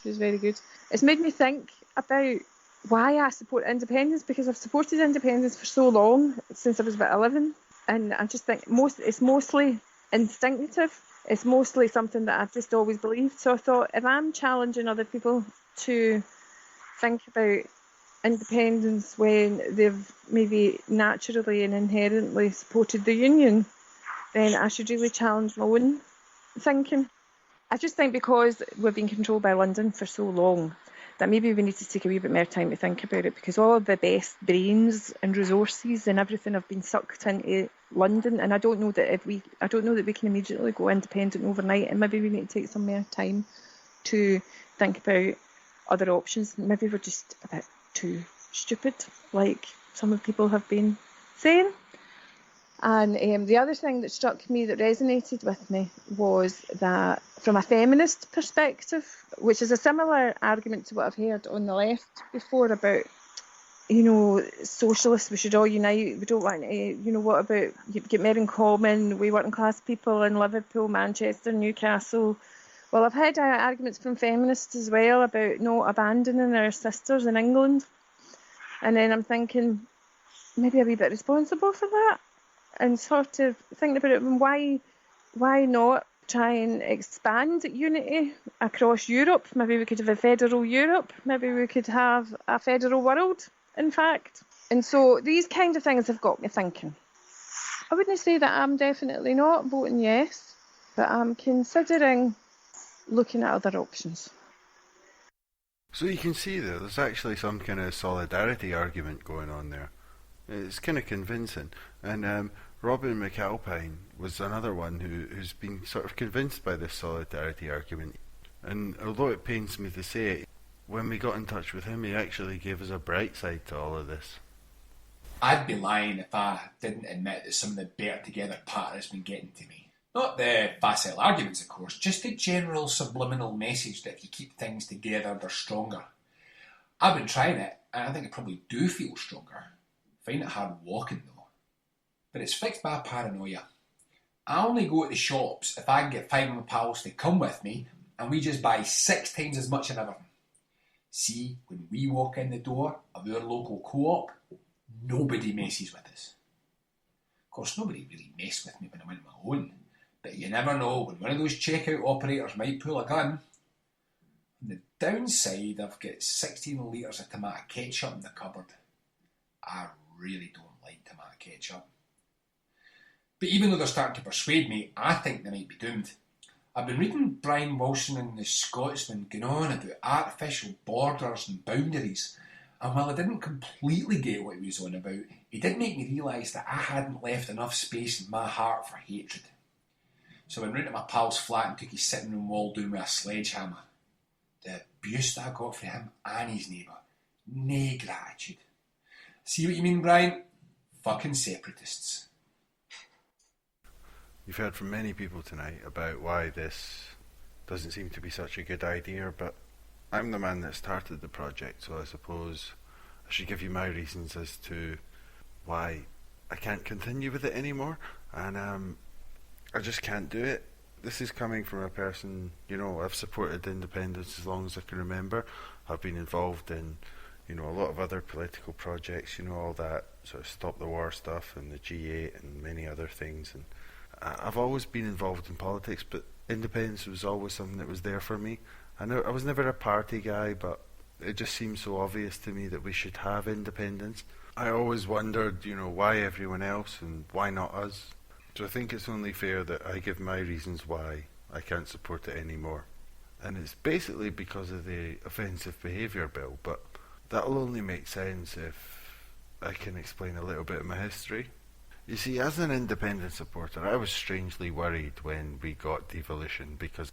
She was very good. It's made me think about why I support independence, because I've supported independence for so long, since I was about 11, and I just think it's mostly instinctive. It's mostly something that I've just always believed. So I thought, if I'm challenging other people to think about independence when they've maybe naturally and inherently supported the Union, then I should really challenge my own thinking. I just think because we've been controlled by London for so long, that maybe we need to take a wee bit more time to think about it, because all of the best brains and resources and everything have been sucked into London, and I don't know that we can immediately go independent overnight, and maybe we need to take some more time to think about other options. Maybe we're just a bit too stupid, like some of people have been saying. And the other thing that struck me, that resonated with me, was that from a feminist perspective, which is a similar argument to what I've heard on the left before about, socialists, we should all unite, we don't want to, what about, you get more in common, we working class people in Liverpool, Manchester, Newcastle. Well, I've heard arguments from feminists as well about not abandoning our sisters in England. And then I'm thinking, maybe a wee bit responsible for that. And sort of thinking about it, why not try and expand unity across Europe? Maybe we could have a federal Europe. Maybe we could have a federal world, in fact. And so these kind of things have got me thinking. I wouldn't say that I'm definitely not voting yes, but I'm considering looking at other options. So you can see there's actually some kind of solidarity argument going on there. It's kind of convincing. And Robin McAlpine was another one who's been sort of convinced by this solidarity argument. And although it pains me to say it, when we got in touch with him, he actually gave us a bright side to all of this. I'd be lying if I didn't admit that some of the better together patter has been getting to me. Not the facile arguments, of course, just the general subliminal message that if you keep things together, they're stronger. I've been trying it, and I think I probably do feel stronger. I find it hard walking, though. But it's fixed by paranoia. I only go to the shops if I can get 5 of my pals to come with me, and we just buy 6 times as much of everything. See, when we walk in the door of our local co-op, nobody messes with us. Of course, nobody really messed with me when I went on my own, but you never know when one of those checkout operators might pull a gun. On the downside, I've got 16 litres of tomato ketchup in the cupboard. I really don't like tomato ketchup. But even though they're starting to persuade me, I think they might be doomed. I've been reading Brian Wilson and the Scotsman going on about artificial borders and boundaries, and while I didn't completely get what he was on about, he did make me realise that I hadn't left enough space in my heart for hatred. So I went round to my pal's flat and took his sitting room wall down with a sledgehammer. The abuse that I got from him and his neighbour. Nae gratitude. See what you mean, Brian? Fucking separatists. You've heard from many people tonight about why this doesn't seem to be such a good idea, but I'm the man that started the project, so I suppose I should give you my reasons as to why I can't continue with it anymore, and I just can't do it. This is coming from a person, I've supported independence as long as I can remember. I've been involved in, a lot of other political projects, all that sort of stop the war stuff and the G8 and many other things, and I've always been involved in politics, but independence was always something that was there for me. I was never a party guy, but it just seemed so obvious to me that we should have independence. I always wondered, why everyone else and why not us? So I think it's only fair that I give my reasons why I can't support it anymore. And it's basically because of the offensive behaviour bill, but that'll only make sense if I can explain a little bit of my history. You see, as an independent supporter, I was strangely worried when we got devolution because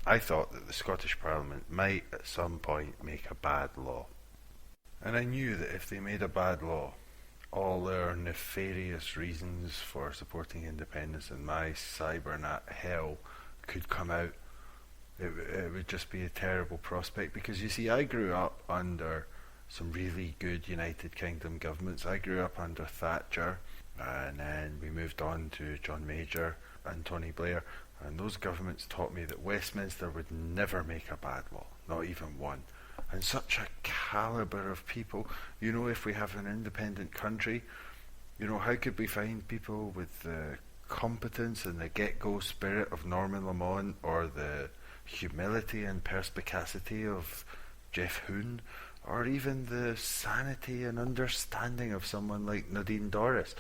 I thought that the Scottish Parliament might at some point make a bad law. And I knew that if they made a bad law, all their nefarious reasons for supporting independence and my cybernat hell could come out. It would just be a terrible prospect because, you see, I grew up under some really good United Kingdom governments. I grew up under Thatcher, and then we moved on to John Major and Tony Blair, and those governments taught me that Westminster would never make a bad law. not even one. And such a calibre of people. You know, if we have an independent country, you know, how could we find people with the competence and the get-go spirit of Norman Lamont, or the humility and perspicacity of Jeff Hoon, or even the sanity and understanding of someone like Nadine Dorris?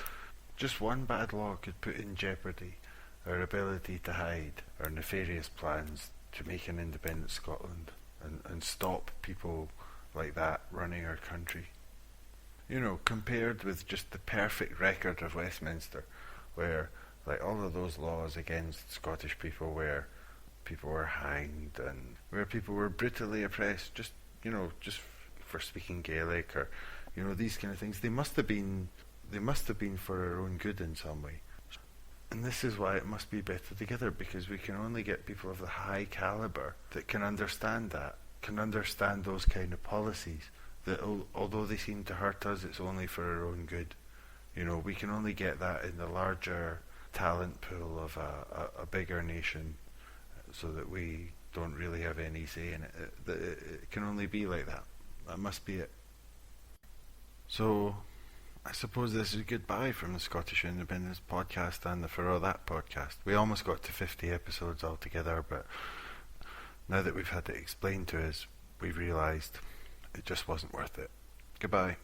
Just one bad law could put in jeopardy our ability to hide our nefarious plans to make an independent Scotland and stop people like that running our country. You know, compared with just the perfect record of Westminster, where like all of those laws against Scottish people, where people were hanged and where people were brutally oppressed, just for speaking Gaelic, or these kind of things, they must have been for our own good in some way. And this is why it must be better together, because we can only get people of the high calibre that can understand those kind of policies, that although they seem to hurt us, it's only for our own good. We can only get that in the larger talent pool of a bigger nation, so that we don't really have any say in it. It can only be like that. That must be it. So I suppose this is goodbye from the Scottish Independence podcast and the For All That podcast. We almost got to 50 episodes altogether, but now that we've had it explained to us, we've realised it just wasn't worth it. Goodbye.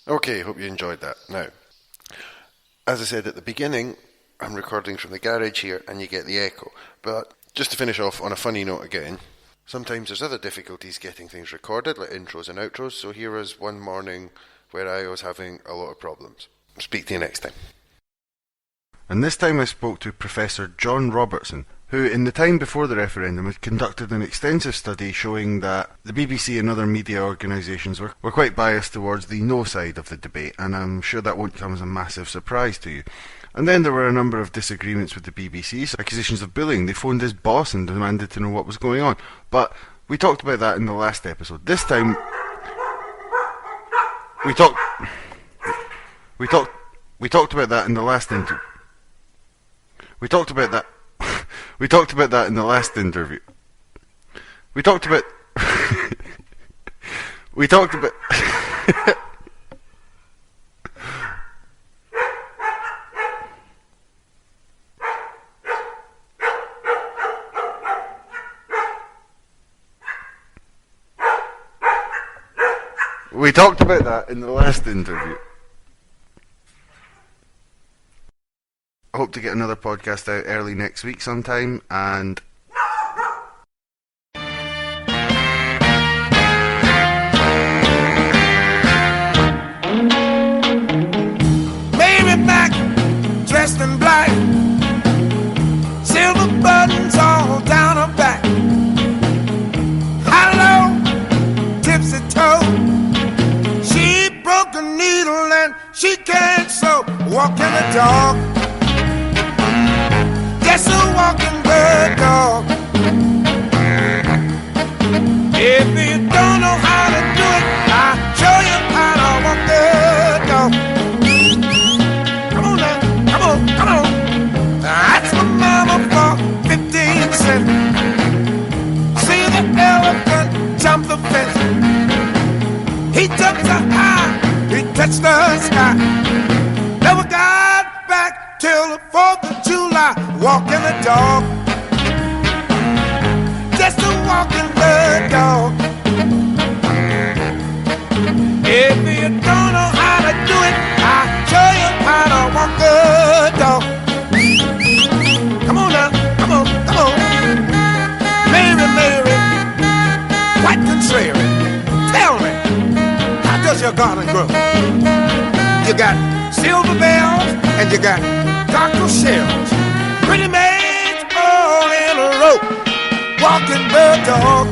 Okay, hope you enjoyed that. Now, as I said at the beginning, I'm recording from the garage here and you get the echo. But just to finish off on a funny note again, sometimes there's other difficulties getting things recorded, like intros and outros, so here was one morning where I was having a lot of problems. Speak to you next time. And this time I spoke to Professor John Robertson, who in the time before the referendum had conducted an extensive study showing that the BBC and other media organisations were quite biased towards the no side of the debate, and I'm sure that won't come as a massive surprise to you. And then there were a number of disagreements with the BBC, accusations of bullying. They phoned his boss and demanded to know what was going on. But we talked about that in the last episode. This time we talked about that in the last interview. We talked about that in the last interview. We talked about. We talked about. We talked about that in the last interview. I hope to get another podcast out early next week sometime, and Mary Mac, dressed in black, silver buttons all down her back, high-low, tipsy toe. She broke a needle and she can't sew. Walking the dog, just a walking bird dog. If you don't know how to do it, I'll show you how to walk the dog. Come on now, come on, come on. That's my mama for 15 cents. See the elephant jump the fence. He jumped so high, he touched the sky. Never got back till the 4th of July. Walking the dog, just a walking the dog. If you don't know how to do it, I'll show you how to walk the dog. Come on now, come on, come on. Mary, Mary, quite contrary. Tell me, how does your garden grow? You got silver bells and you got cockle shells. Pretty maids all in a row, walking the dog.